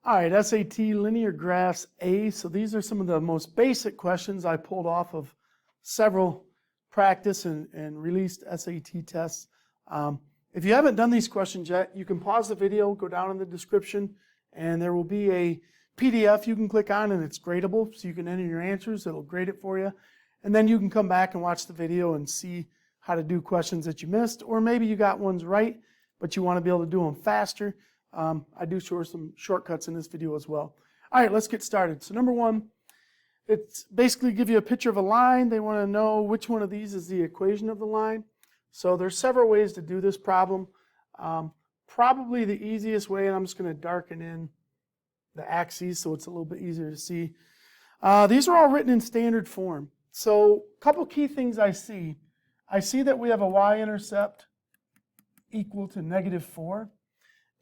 All right, SAT linear graphs A. So these are some of the most basic questions I pulled off of several practice and released SAT tests. If you haven't done these questions yet, you can pause the video, go down in the description, and there will be a PDF you can click on, and it's gradable, so you can enter your answers. It'll grade it for you. And then you can come back and watch the video and see how to do questions that you missed, or maybe you got ones right, but you want to be able to do them faster. I do show some shortcuts in this video as well. All right, let's get started. So number one, it's basically give you a picture of a line. They want to know which one of these is the equation of the line. So there's several ways to do this problem. Probably the easiest way, and I'm just going to darken in the axes so it's a little bit easier to see. These are all written in standard form. So a couple key things I see. I see that we have a y-intercept equal to -4.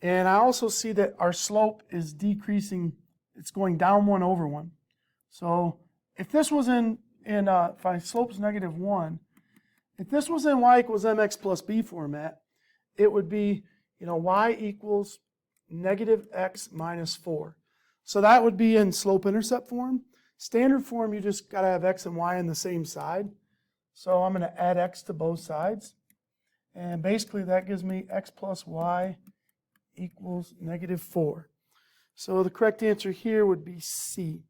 And I also see that our slope is decreasing. It's going down 1 over 1. So if this was if my slope is -1, if this was in y equals mx plus b format, it would be, y equals -x minus 4. So that would be in slope-intercept form. Standard form, you just got to have x and y on the same side. So I'm going to add x to both sides. And basically that gives me x plus y equals -4. So the correct answer here would be C.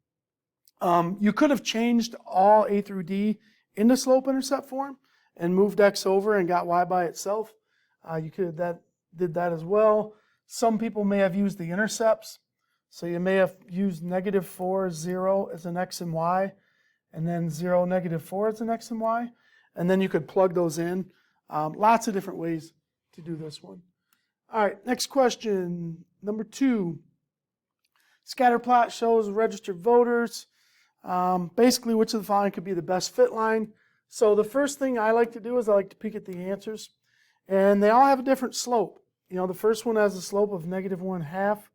You could have changed all a through d into slope-intercept form and moved x over and got y by itself. You could have did that as well. Some people may have used the intercepts. So you may have used -4, 0 as an x and y, and then 0, -4 as an x and y. And then you could plug those in. Lots of different ways to do this one. All right, next question, number 2. Scatter plot shows registered voters. Basically, which of the following could be the best fit line? So the first thing I like to do is I like to peek at the answers. And they all have a different slope. The first one has a slope of -1/2,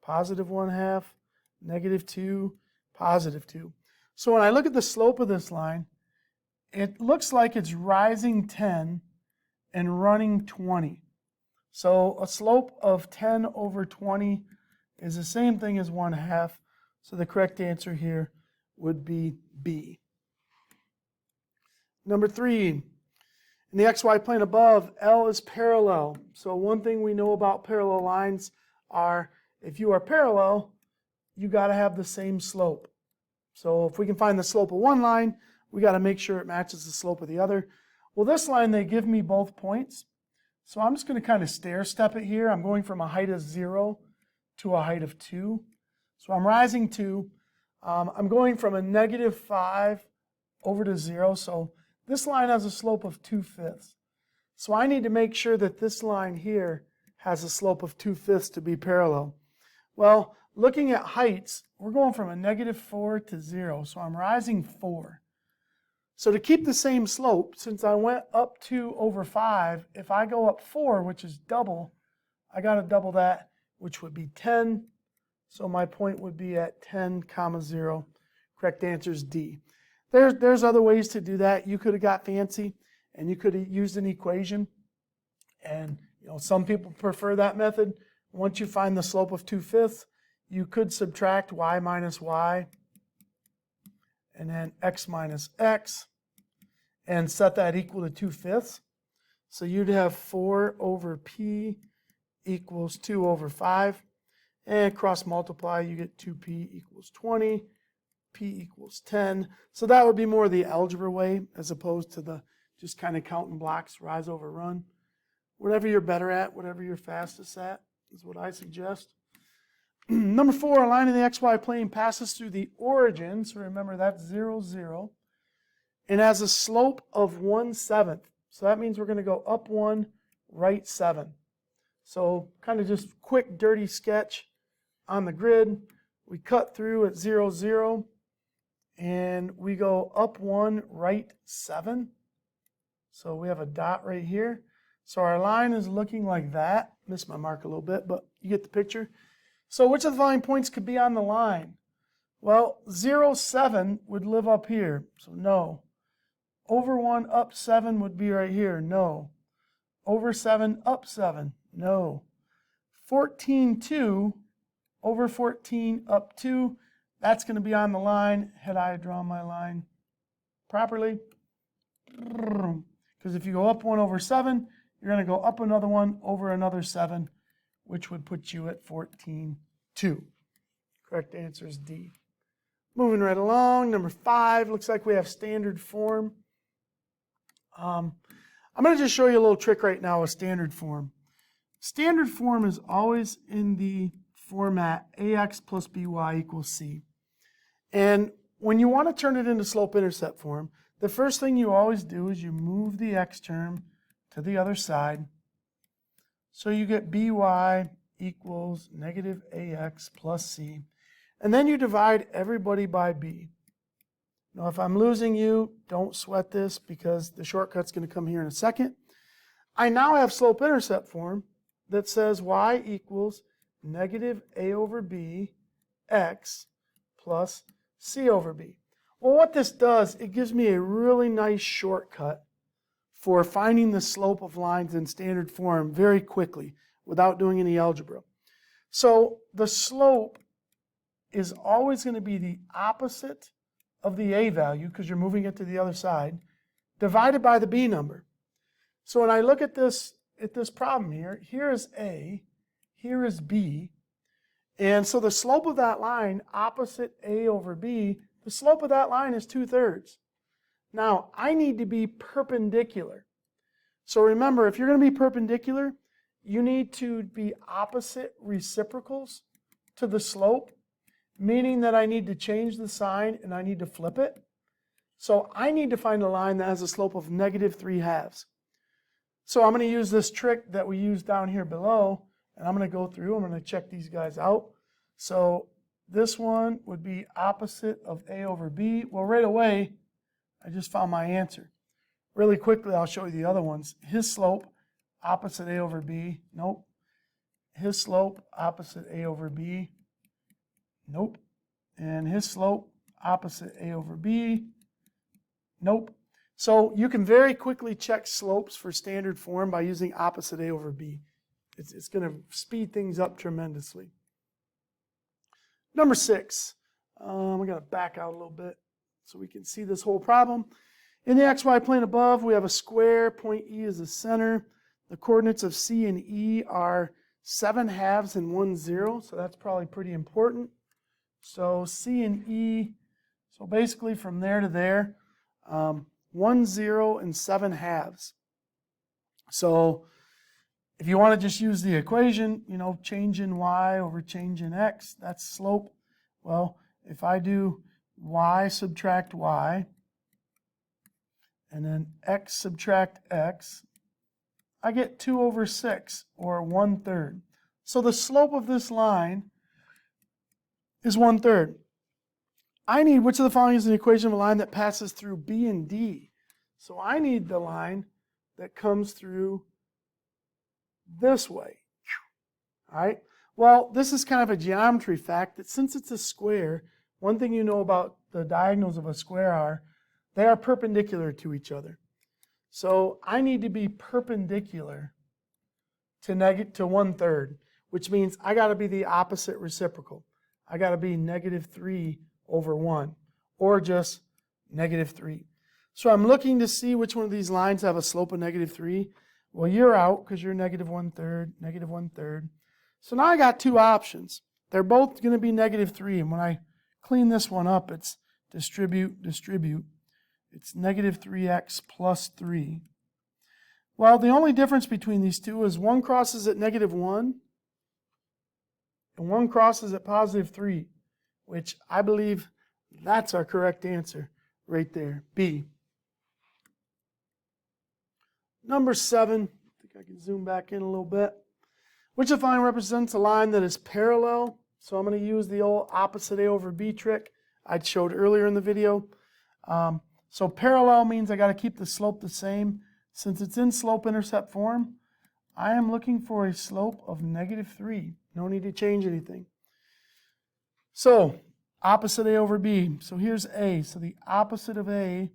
+1/2, -2, +2. So when I look at the slope of this line, it looks like it's rising 10 and running 20. So a slope of 10 over 20 is the same thing as 1/2. So the correct answer here would be B. Number 3, in the xy plane above, L is parallel. So one thing we know about parallel lines are if you are parallel, you got to have the same slope. So if we can find the slope of one line, we got to make sure it matches the slope of the other. Well, this line, they give me both points. So I'm just going to kind of stair step it here. I'm going from a height of 0 to a height of 2. So I'm rising 2. I'm going from a -5 over to 0. So this line has a slope of 2/5. So I need to make sure that this line here has a slope of 2/5 to be parallel. Well, looking at heights, we're going from a -4 to 0. So I'm rising 4. So to keep the same slope, since I went up 2 over 5, if I go up 4, which is double, I got to double that, which would be 10. So my point would be at 10, 0. Correct answer is D. There's other ways to do that. You could have got fancy, and you could have used an equation. And some people prefer that method. Once you find the slope of 2/5, you could subtract y minus y, and then x minus x, and set that equal to 2/5. So you'd have 4 over p equals 2 over 5. And cross multiply, you get 2p equals 20, p equals 10. So that would be more the algebra way as opposed to the just kind of counting blocks, rise over run. Whatever you're better at, whatever you're fastest at, is what I suggest. Number 4, a line in the xy plane passes through the origin. So remember that's 0, 0. And has a slope of 1/7. So that means we're going to go up 1, right 7. So kind of just quick, dirty sketch on the grid. We cut through at 0, 0. And we go up 1, right 7. So we have a dot right here. So our line is looking like that. Missed my mark a little bit, but you get the picture. So which of the following points could be on the line? Well, 0, 7 would live up here, so no. Over 1, up 7 would be right here, no. Over 7, up 7, no. 14, 2 over 14 up 2. That's going to be on the line. Had I drawn my line properly? Because if you go up 1 over 7, you're going to go up another one over another 7, which would put you at 14, 2. Correct answer is D. Moving right along, number 5, looks like we have standard form. I'm going to just show you a little trick right now with standard form. Standard form is always in the format ax plus by equals c. And when you want to turn it into slope-intercept form, the first thing you always do is you move the x term to the other side. So you get by equals negative ax plus c. And then you divide everybody by b. Now if I'm losing you, don't sweat this because the shortcut's going to come here in a second. I now have slope-intercept form that says y equals negative a over b x plus c over b. Well, what this does, it gives me a really nice shortcut for finding the slope of lines in standard form very quickly without doing any algebra. So the slope is always going to be the opposite of the a value, because you're moving it to the other side, divided by the b number. So when I look at this problem here, here is a, here is b, and so the slope of that line opposite a over b, the slope of that line is 2/3. Now I need to be perpendicular. So remember, if you're going to be perpendicular, you need to be opposite reciprocals to the slope, meaning that I need to change the sign and I need to flip it. So I need to find a line that has a slope of negative 3/2. So I'm going to use this trick that we use down here below, and I'm going to go through, I'm going to check these guys out. So this one would be opposite of a over b. Well, right away, I just found my answer. Really quickly, I'll show you the other ones. His slope, opposite a over b, nope. His slope, opposite a over b, nope. And his slope, opposite a over b, nope. So you can very quickly check slopes for standard form by using opposite a over b. It's going to speed things up tremendously. Number 6, we got to back out a little bit so we can see this whole problem. In the xy plane above, we have a square. Point E is the center. The coordinates of C and E are 7/2 and 1 0, so that's probably pretty important. So C and E, so basically from there to there, 1 0 and 7/2. So if you want to just use the equation, you know, change in y over change in x, that's slope. Well, if I do y subtract y, and then x subtract x, I get 2 over 6, or 1/3. So the slope of this line is 1/3. I need, which of the following is an equation of a line that passes through B and D? So I need the line that comes through this way. All right. Well, this is kind of a geometry fact that since it's a square, one thing you know about the diagonals of a square are they are perpendicular to each other. So I need to be perpendicular to 1/3, which means I got to be the opposite reciprocal. I got to be -3 over 1, or just -3. So I'm looking to see which one of these lines have a slope of -3. Well, you're out because you're -1/3, -1/3. So now I got two options. They're both going to be -3, and when I clean this one up, it's distribute, distribute. It's -3x plus 3. Well, the only difference between these two is one crosses at -1 and one crosses at +3, which I believe that's our correct answer right there, B. Number 7, I think I can zoom back in a little bit. Which of the following represents a line that is parallel? So I'm going to use the old opposite A over B trick I showed earlier in the video. So parallel means I got to keep the slope the same. Since it's in slope-intercept form, I am looking for a slope of -3. No need to change anything. So opposite A over B. So here's A. So the opposite of A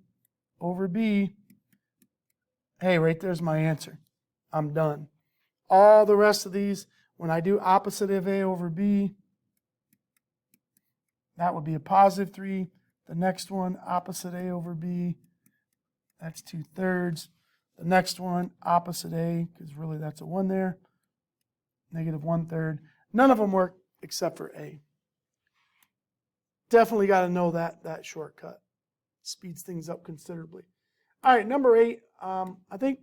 over B, hey, right there's my answer. I'm done. All the rest of these, when I do opposite of A over B, that would be a positive 3. The next one, opposite A over B, that's 2/3. The next one, opposite A, because really that's a 1 there, negative 1/3. None of them work except for A. Definitely got to know that shortcut. Speeds things up considerably. All right, number 8. I think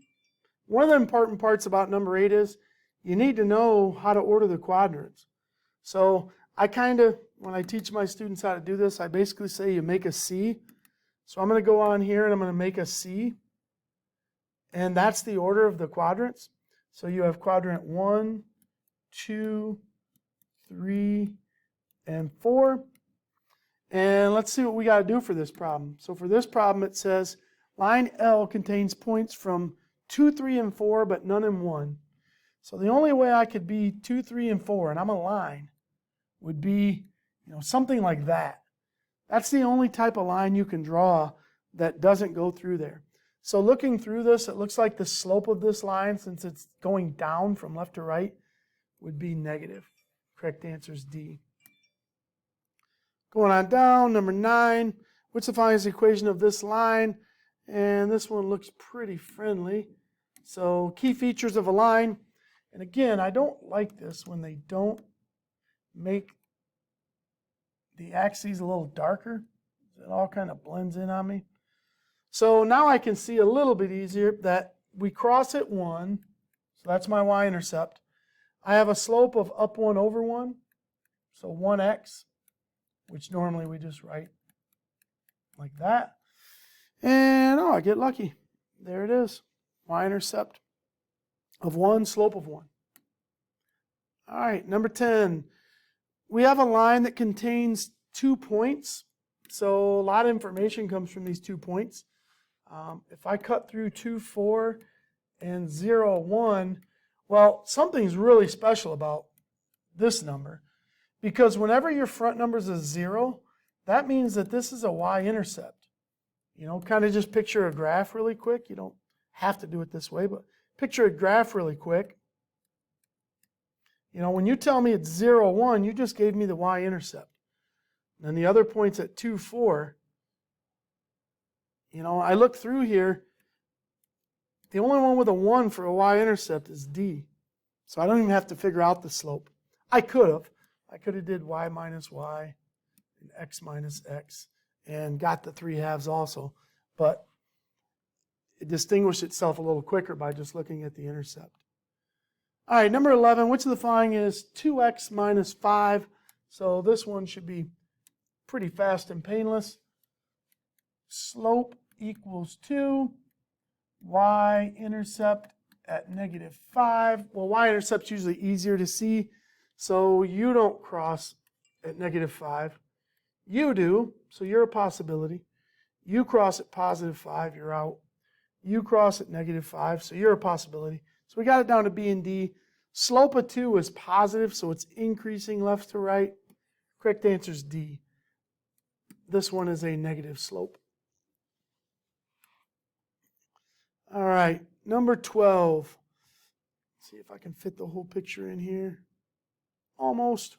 one of the important parts about number 8 is you need to know how to order the quadrants. So I kind of, when I teach my students how to do this, I basically say you make a C. So I'm going to go on here and I'm going to make a C. And that's the order of the quadrants. So you have quadrant 1, 2, 3, and 4. And let's see what we got to do for this problem. So for this problem, it says line L contains points from 2, 3, and 4, but none in 1. So the only way I could be 2, 3, and 4, and I'm a line, would be, something like that. That's the only type of line you can draw that doesn't go through there. So looking through this, it looks like the slope of this line, since it's going down from left to right, would be negative. Correct answer is D. Going on down, number 9, which defines the equation of this line? And this one looks pretty friendly. So key features of a line. And again, I don't like this when they don't make the axes a little darker. It all kind of blends in on me. So now I can see a little bit easier that we cross at 1. So that's my y-intercept. I have a slope of up 1 over 1. So 1x, which normally we just write like that. And I get lucky. There it is. Y-intercept of 1, slope of 1. All right, number 10. We have a line that contains 2 points. So a lot of information comes from these 2 points. If I cut through 2, 4, and 0, 1, well, something's really special about this number. Because whenever your front number is a 0, that means that this is a y-intercept. Kind of just picture a graph really quick. You don't have to do it this way, but picture a graph really quick. When you tell me it's 0, 1, you just gave me the y-intercept. And the other point's at 2, 4. I look through here. The only one with a 1 for a y-intercept is D. So I don't even have to figure out the slope. I could have. I could have did y minus y and x minus x and got the 3/2 also. But it distinguished itself a little quicker by just looking at the intercept. All right, number 11, which of the following is 2x minus 5? So this one should be pretty fast and painless. Slope equals 2. Y-intercept at negative 5. Well, y-intercept's usually easier to see, so you don't cross at negative 5. You do, so you're a possibility. You cross at positive 5, you're out. You cross at negative 5, so you're a possibility. So we got it down to B and D. Slope of 2 is positive, so it's increasing left to right. Correct answer is D. This one is a negative slope. All right, number 12. Let's see if I can fit the whole picture in here. Almost.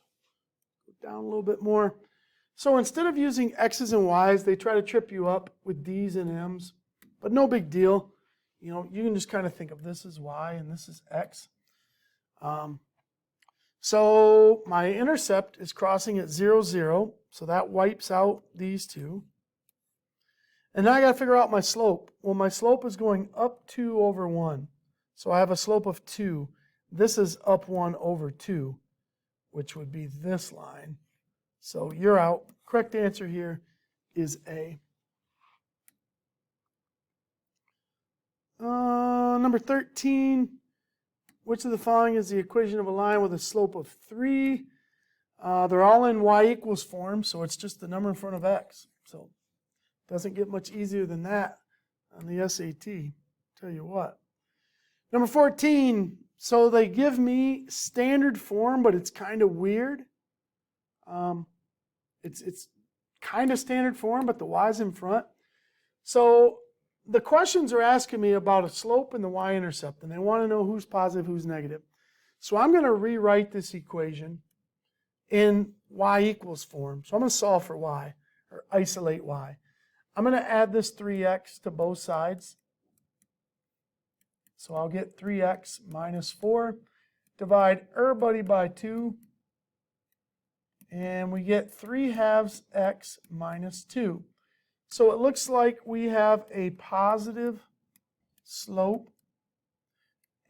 Go down a little bit more. So instead of using X's and Y's, they try to trip you up with D's and M's. But no big deal. You can just kind of think of this as Y and this is X. So my intercept is crossing at 0, 0. So that wipes out these two. And now I got to figure out my slope. Well, my slope is going up 2 over 1. So I have a slope of 2. This is up 1 over 2, which would be this line. So you're out. Correct answer here is A. Number 13. Which of the following is the equation of a line with a slope of 3? They're all in y equals form, so it's just the number in front of x. So it doesn't get much easier than that on the SAT. Tell you what. Number 14. So they give me standard form, but it's kind of weird. It's kind of standard form, but the y's in front. So the questions are asking me about a slope and the y-intercept, and they want to know who's positive, who's negative. So I'm going to rewrite this equation in y equals form. So I'm going to solve for y, or isolate y. I'm going to add this 3x to both sides. So I'll get 3x minus 4. Divide everybody by 2. And we get 3/2 x minus 2. So it looks like we have a positive slope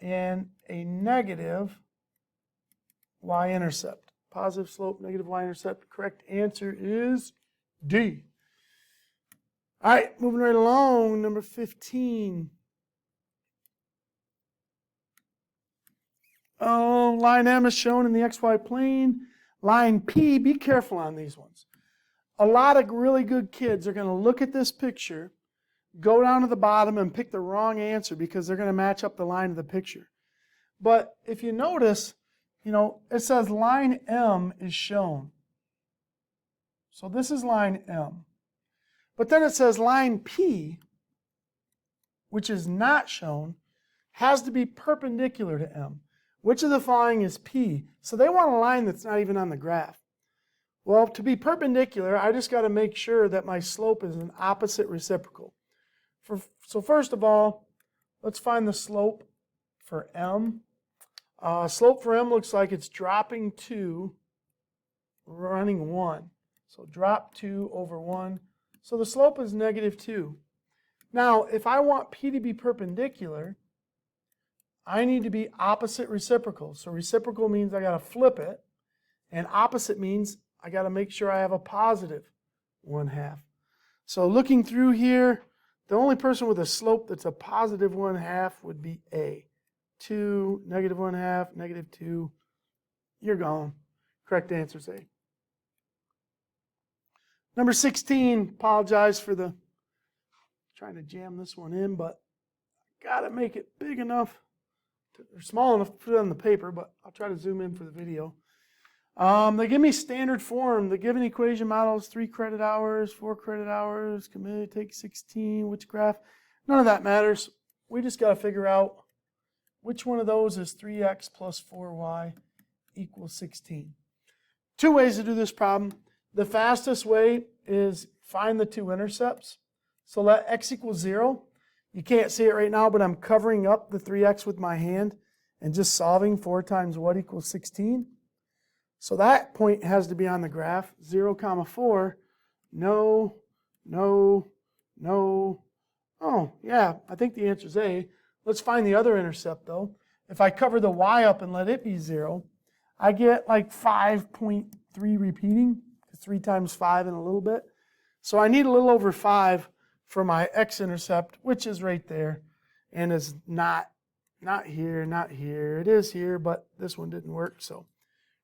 and a negative y-intercept. Positive slope, negative y-intercept. Correct answer is D. All right, moving right along, number 15. Oh, line M is shown in the xy plane. Line P, be careful on these ones. A lot of really good kids are going to look at this picture, go down to the bottom and pick the wrong answer because they're going to match up the line of the picture. But if you notice, it says line M is shown. So this is line M. But then it says line P, which is not shown, has to be perpendicular to M. Which of the following is P? So they want a line that's not even on the graph. Well, to be perpendicular, I just got to make sure that my slope is an opposite reciprocal. So first of all, let's find the slope for M. Slope for M looks like it's dropping 2, running 1. So drop 2 over 1. So the slope is negative 2. Now, if I want P to be perpendicular, I need to be opposite reciprocal. So reciprocal means I got to flip it, and opposite means I got to make sure I have a positive 1/2. So looking through here, the only person with a slope that's a positive 1/2 would be A. 2, negative 1/2, negative 2. You're gone. Correct answer is A. Number 16, apologize for trying to jam this one in, but got to make it big enough, or small enough to put it on the paper, but I'll try to zoom in for the video. They give me standard form. The given equation model is 3 credit hours, 4 credit hours, committed, take 16, which graph? None of that matters. We just got to figure out which one of those is 3x plus 4y equals 16. 2 ways to do this problem. The fastest way is find the 2 intercepts. So let x equal 0. You can't see it right now, but I'm covering up the 3x with my hand and just solving 4 times what equals 16. So that point has to be on the graph. 0, 4. No, no, no. Oh, yeah, I think the answer is A. Let's find the other intercept, though. If I cover the y up and let it be 0, I get like 5.3 repeating. 3 times 5 in a little bit. So I need a little over 5 for my x-intercept, which is right there, and is not here, not here. It is here, but this one didn't work, so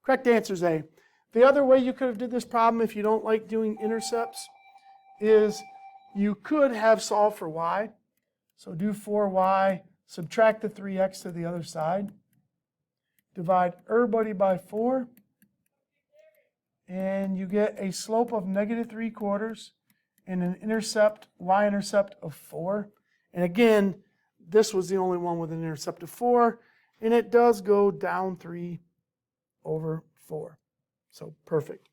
correct answer is A. The other way you could have did this problem if you don't like doing intercepts is you could have solved for y. So do 4y, subtract the 3x to the other side, divide everybody by 4, and you get a slope of negative 3/4 and an intercept, y-intercept of 4. And again, this was the only one with an intercept of 4, and it does go down 3 over 4. So perfect.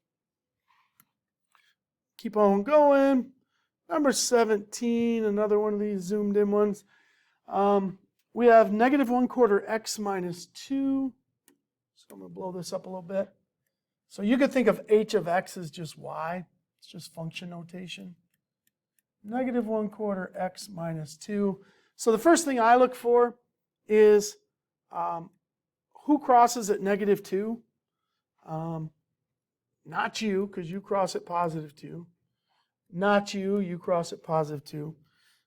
Keep on going. Number 17, another one of these zoomed in ones. We have negative 1/4 x minus 2. So I'm going to blow this up a little bit. So you could think of h of x as just y. It's just function notation. Negative 1/4 x minus 2. So the first thing I look for is who crosses at negative 2? Not you, because you cross at positive 2. Not you, you cross at positive 2.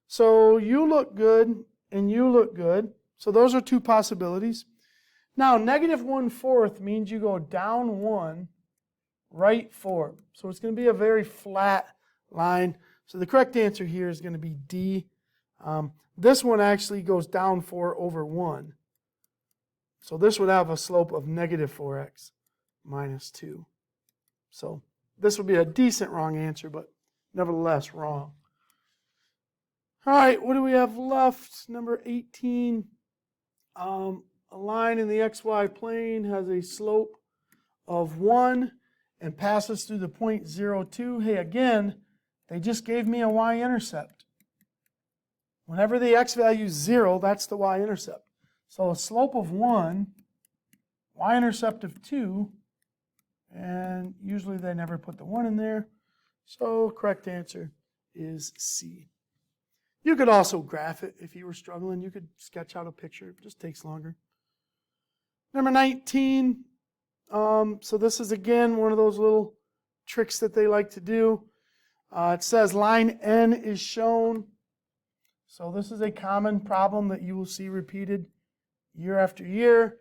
So you look good and you look good. So those are 2 possibilities. Now, negative 1/4 means you go down 1, right 4. So it's going to be a very flat line. So the correct answer here is going to be D. This one actually goes down 4 over 1. So this would have a slope of negative 4x minus 2. So this would be a decent wrong answer, but nevertheless wrong. All right, what do we have left? Number 18. A line in the xy plane has a slope of 1 and passes through the point 0,2, hey, again, they just gave me a y-intercept. Whenever the x value is 0, that's the y-intercept. So a slope of 1, y-intercept of 2, and usually they never put the 1 in there. So correct answer is C. You could also graph it if you were struggling. You could sketch out a picture. It just takes longer. Number 19. So this is, again, one of those little tricks that they like to do. It says line N is shown. So this is a common problem that you will see repeated year after year.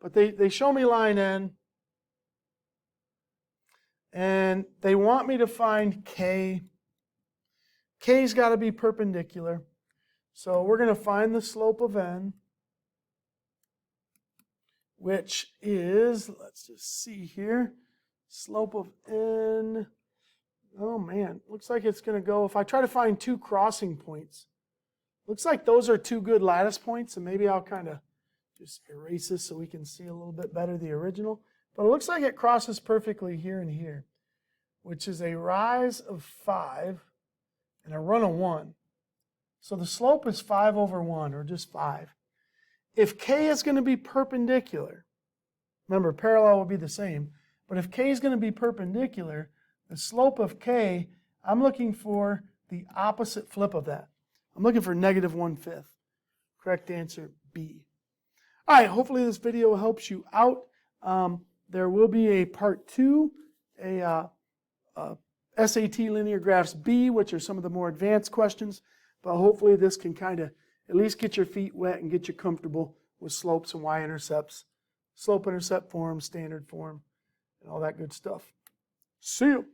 But they show me line N. And they want me to find K. K's got to be perpendicular. So we're going to find the slope of N, which is, let's just see here, slope of N. Oh man, looks like it's going to go, if I try to find two crossing points, looks like those are two good lattice points, and maybe I'll kind of just erase this so we can see a little bit better the original. But it looks like it crosses perfectly here and here, which is a rise of 5 and a run of 1. So the slope is 5 over 1, or just 5. If K is going to be perpendicular, remember parallel will be the same, but if K is going to be perpendicular, the slope of K, I'm looking for the opposite flip of that. I'm looking for negative 1/5. Correct answer, B. All right, hopefully this video helps you out. There will be a part 2, SAT linear graphs B, which are some of the more advanced questions, but hopefully this can kind of at least get your feet wet and get you comfortable with slopes and y-intercepts, slope-intercept form, standard form, and all that good stuff. See you.